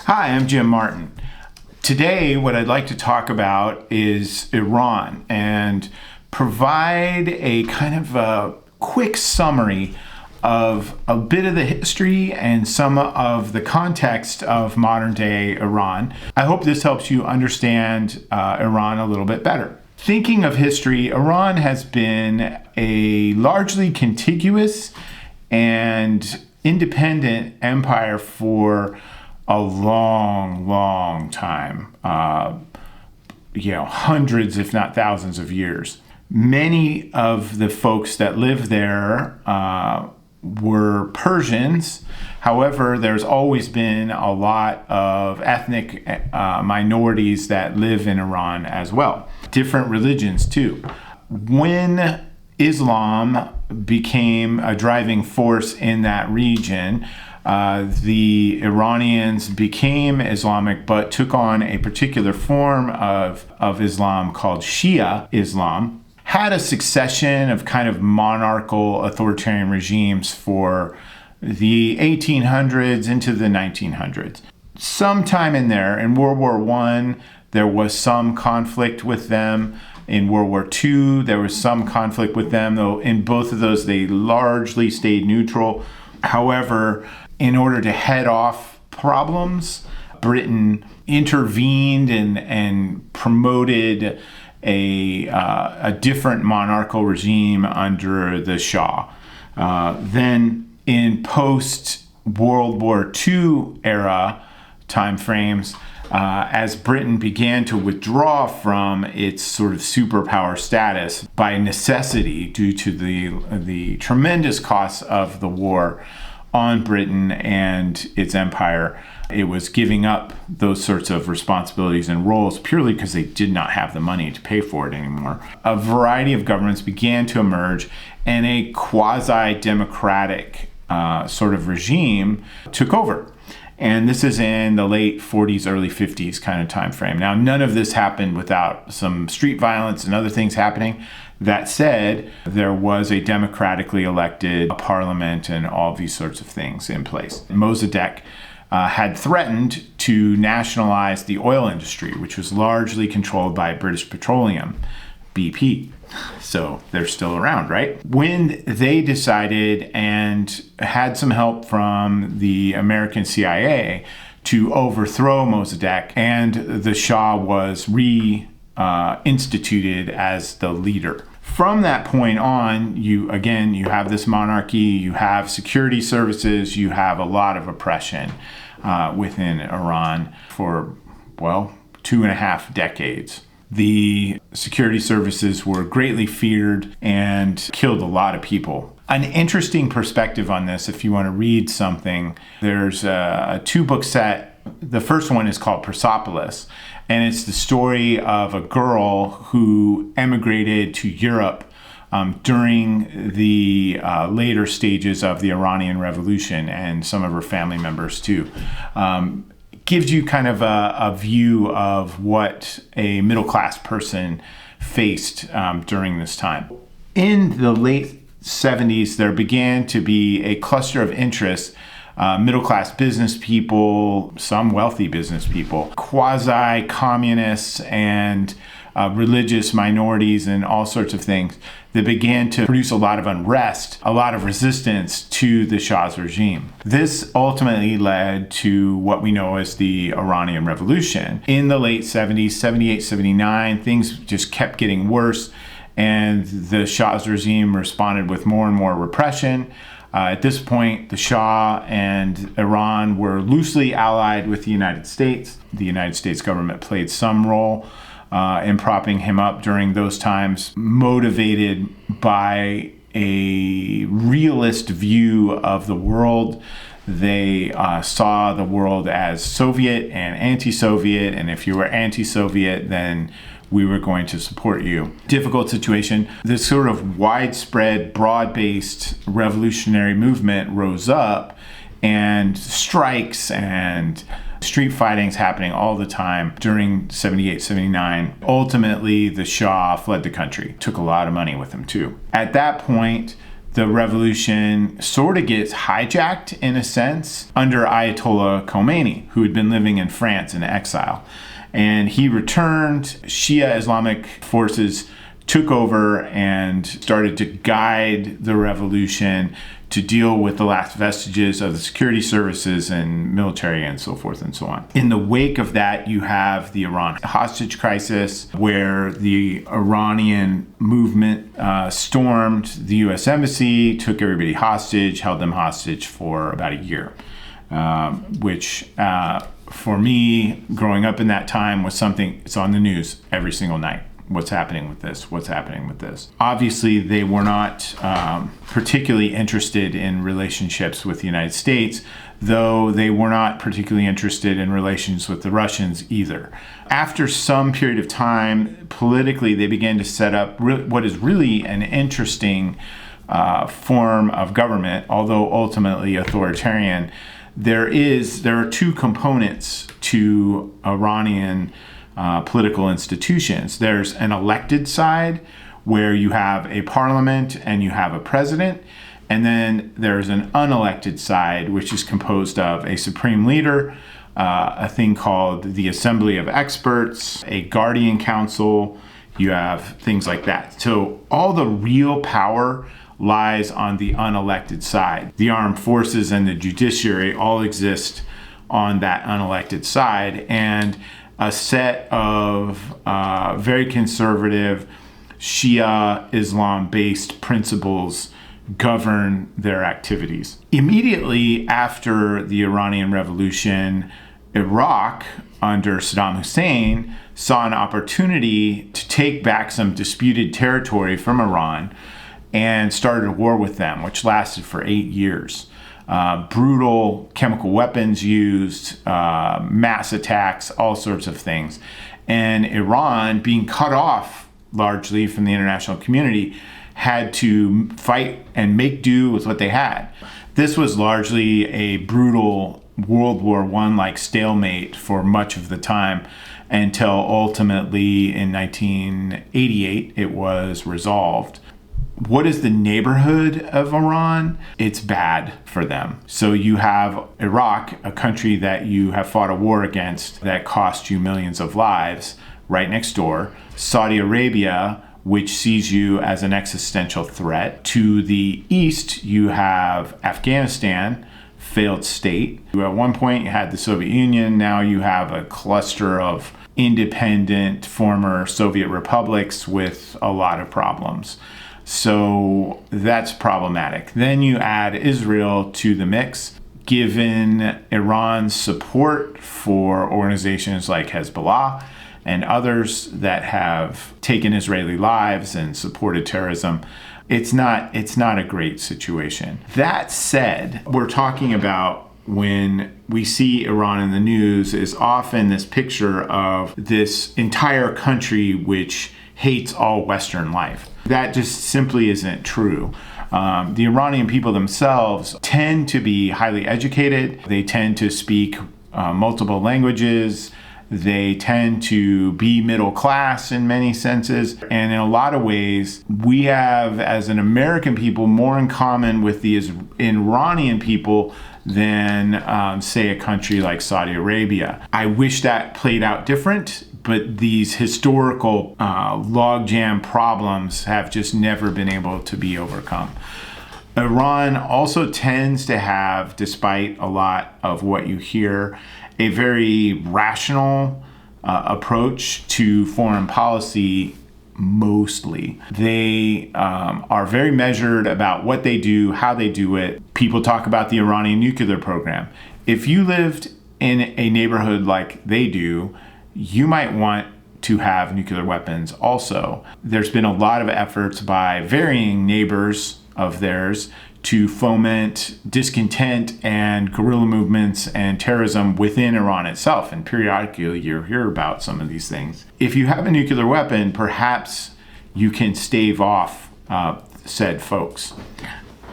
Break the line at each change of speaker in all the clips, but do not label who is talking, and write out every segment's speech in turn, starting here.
Hi, I'm Jim Martin. Today, what I'd like to talk about is Iran and provide a kind of a quick summary of a bit of the history and some of the context of modern day Iran. I hope this helps you understand Iran a little bit better. Thinking of history, Iran has been a largely contiguous and independent empire for a long time, hundreds, if not thousands of years. Many of the folks that live there were Persians. However, there's always been a lot of ethnic minorities that live in Iran as well. Different religions too. When Islam became a driving force in that region, the Iranians became Islamic but took on a particular form of Islam called Shia Islam. Had a succession of kind of monarchical authoritarian regimes for the 1800s into the 1900s. Sometime in there, in World War I, there was some conflict with them. In World War II, there was some conflict with them, though in both of those, they largely stayed neutral. However, in order to head off problems, Britain intervened and promoted a different monarchical regime under the Shah. Then in post-World War II era timeframes, as Britain began to withdraw from its sort of superpower status by necessity due to the tremendous costs of the war on Britain and its empire, it was giving up those sorts of responsibilities and roles purely because they did not have the money to pay for it anymore. A variety of governments began to emerge, and a quasi-democratic sort of regime took over. And this is in the late 40s, early 50s kind of time frame. Now, none of this happened without some street violence and other things happening. That said, there was a democratically elected parliament and all these sorts of things in place. Mossadegh had threatened to nationalize the oil industry, which was largely controlled by British Petroleum, BP. So they're still around, right? When they decided, and had some help from the American CIA, to overthrow Mossadegh, and the Shah was reinstituted as the leader. From that point on, you have this monarchy, you have security services, you have a lot of oppression within Iran for, 2.5 decades. The security services were greatly feared and killed a lot of people. An interesting perspective on this, if you want to read something, there's a 2-book set. The first one is called Persepolis, and it's the story of a girl who emigrated to Europe during the later stages of the Iranian Revolution, and some of her family members too. Gives you kind of a view of what a middle-class person faced during this time. In the late 70s, there began to be a cluster of interest, middle-class business people, some wealthy business people, quasi-communists and religious minorities and all sorts of things that began to produce a lot of unrest, a lot of resistance to the Shah's regime. This ultimately led to what we know as the Iranian Revolution. In the late 70s, 78, 79, things just kept getting worse, and the Shah's regime responded with more and more repression. At this point, the Shah and Iran were loosely allied with the United States. The United States government played some role in propping him up during those times, motivated by a realist view of the world. They saw the world as Soviet and anti-Soviet, and if you were anti-Soviet, then we were going to support you. Difficult situation. This sort of widespread, broad-based revolutionary movement rose up, and strikes and street fighting's happening all the time during 78, 79. Ultimately, the Shah fled the country, took a lot of money with him too. At that point, the revolution sort of gets hijacked in a sense under Ayatollah Khomeini, who had been living in France in exile. And he returned. Shia Islamic forces took over and started to guide the revolution to deal with the last vestiges of the security services and military and so forth and so on. In the wake of that, you have the Iran hostage crisis, where the Iranian movement stormed the U.S. Embassy, took everybody hostage, held them hostage for about a year, which for me, growing up in that time, was something, it's on the news every single night. What's happening with this? What's happening with this? Obviously, they were not particularly interested in relationships with the United States, though they were not particularly interested in relations with the Russians either. After some period of time, politically, they began to set up what is really an interesting form of government, although ultimately authoritarian. There are two components to Iranian political institutions. There's an elected side where you have a parliament and you have a president, and then there's an unelected side which is composed of a supreme leader, a thing called the Assembly of Experts, a guardian council. You have things like that. So all the real power lies on the unelected side. The armed forces and the judiciary all exist on that unelected side, and a set of very conservative Shia Islam-based principles govern their activities. Immediately after the Iranian Revolution, Iraq, under Saddam Hussein, saw an opportunity to take back some disputed territory from Iran and started a war with them, which lasted for 8 years. Brutal chemical weapons used, mass attacks, all sorts of things. And Iran, being cut off largely from the international community, had to fight and make do with what they had. This was largely a brutal World War I-like stalemate for much of the time, until ultimately in 1988 it was resolved. What is the neighborhood of Iran? It's bad for them. So you have Iraq, a country that you have fought a war against that cost you millions of lives, right next door. Saudi Arabia, which sees you as an existential threat. To the east, you have Afghanistan, failed state. At one point, you had the Soviet Union. Now you have a cluster of independent former Soviet republics with a lot of problems. So that's problematic. Then you add Israel to the mix. Given Iran's support for organizations like Hezbollah and others that have taken Israeli lives and supported terrorism, it's not a great situation. That said, we're talking about, when we see Iran in the news, is often this picture of this entire country which hates all Western life. That just simply isn't true. The Iranian people themselves tend to be highly educated. They tend to speak multiple languages. They tend to be middle class in many senses. And in a lot of ways, we have, as an American people, more in common with the Iranian people than, say, a country like Saudi Arabia. I wish that played out different, but these historical logjam problems have just never been able to be overcome. Iran also tends to have, despite a lot of what you hear, a very rational approach to foreign policy. Mostly, they are very measured about what they do, how they do it. People talk about the Iranian nuclear program. If you lived in a neighborhood like they do, you might want to have nuclear weapons also. There's been a lot of efforts by varying neighbors of theirs to foment discontent and guerrilla movements and terrorism within Iran itself. And periodically you hear about some of these things. If you have a nuclear weapon, perhaps you can stave off said folks.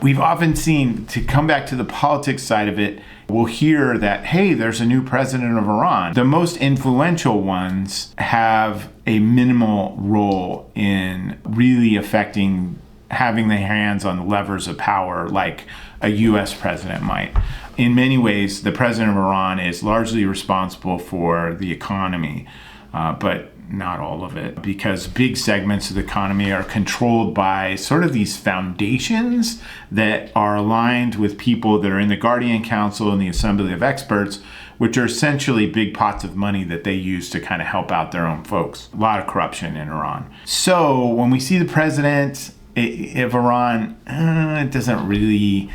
We've often seen, to come back to the politics side of it, we'll hear that, hey, there's a new president of Iran. The most influential ones have a minimal role in really affecting having their hands on the levers of power like a U.S. president might. In many ways, the president of Iran is largely responsible for the economy, but not all of it, because big segments of the economy are controlled by sort of these foundations that are aligned with people that are in the Guardian Council and the Assembly of Experts, which are essentially big pots of money that they use to kind of help out their own folks. A lot of corruption in Iran. So when we see the president of Iran, it doesn't really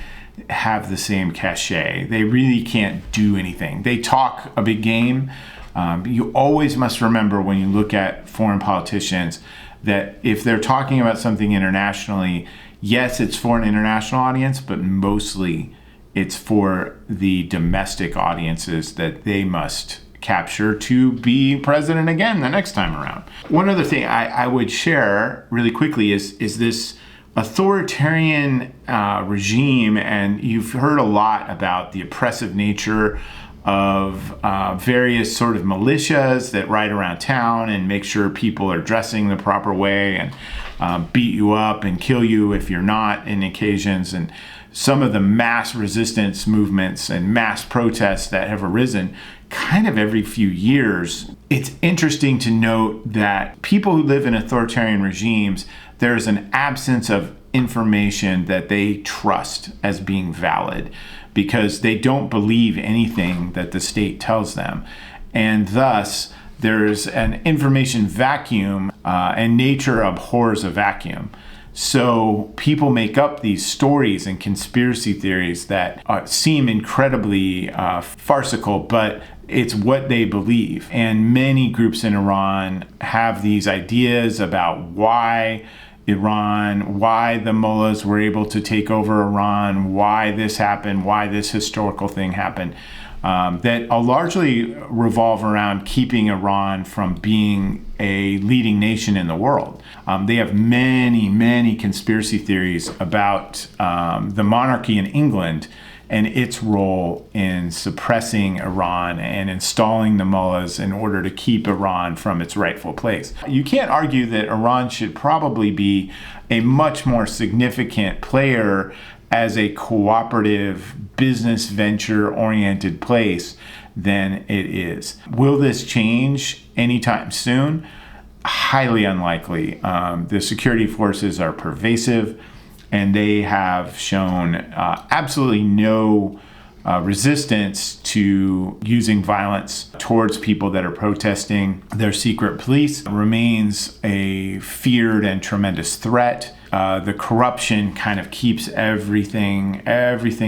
have the same cachet. They really can't do anything. They talk a big game. You always must remember when you look at foreign politicians that if they're talking about something internationally, yes, it's for an international audience, but mostly it's for the domestic audiences that they must capture to be president again the next time around. One other thing I would share really quickly is this authoritarian regime, and you've heard a lot about the oppressive nature of various sort of militias that ride around town and make sure people are dressing the proper way and beat you up and kill you if you're not in occasions. And some of the mass resistance movements and mass protests that have arisen kind of every few years. It's interesting to note that people who live in authoritarian regimes, there's an absence of information that they trust as being valid, because they don't believe anything that the state tells them. And thus, there's an information vacuum, and nature abhors a vacuum. So people make up these stories and conspiracy theories that seem incredibly farcical, but it's what they believe. And many groups in Iran have these ideas about why Iran, why the mullahs were able to take over Iran, why this happened, why this historical thing happened, that largely revolve around keeping Iran from being a leading nation in the world. They have many, many conspiracy theories about the monarchy in England and its role in suppressing Iran and installing the mullahs in order to keep Iran from its rightful place. You can't argue that Iran should probably be a much more significant player as a cooperative business venture-oriented place than it is. Will this change anytime soon? Highly unlikely. The security forces are pervasive, and they have shown absolutely no resistance to using violence towards people that are protesting. Their secret police remains a feared and tremendous threat. The corruption kind of keeps everything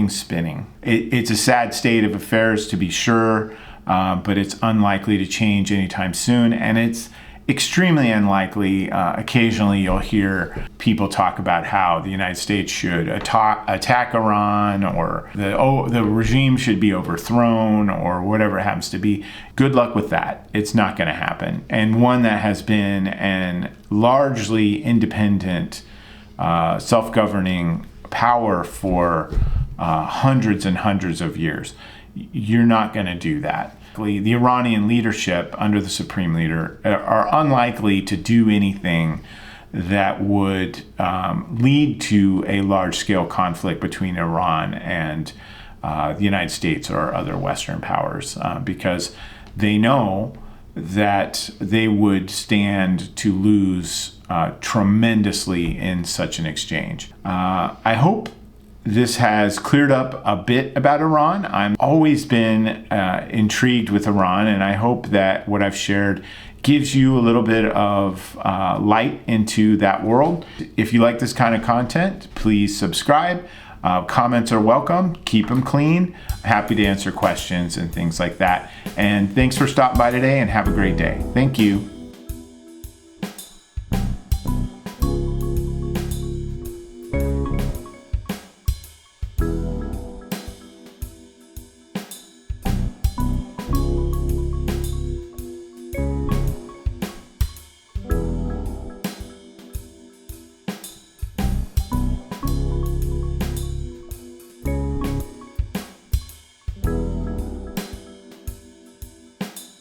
spinning. It's a sad state of affairs, to be sure, but it's unlikely to change anytime soon, and it's extremely unlikely. Occasionally you'll hear people talk about how the United States should attack Iran, or the regime should be overthrown, or whatever it happens to be. Good luck with that. It's not going to happen. And one that has been an largely independent, self-governing power for hundreds and hundreds of years. You're not going to do that. The Iranian leadership under the supreme leader are unlikely to do anything that would lead to a large-scale conflict between Iran and the United States or other Western powers, because they know that they would stand to lose tremendously in such an exchange. I hope this has cleared up a bit about Iran. I've always been intrigued with Iran, and I hope that what I've shared gives you a little bit of light into that world. If you like this kind of content, please subscribe. Comments are welcome. Keep them clean. Happy to answer questions and things like that. And thanks for stopping by today, and have a great day. Thank you.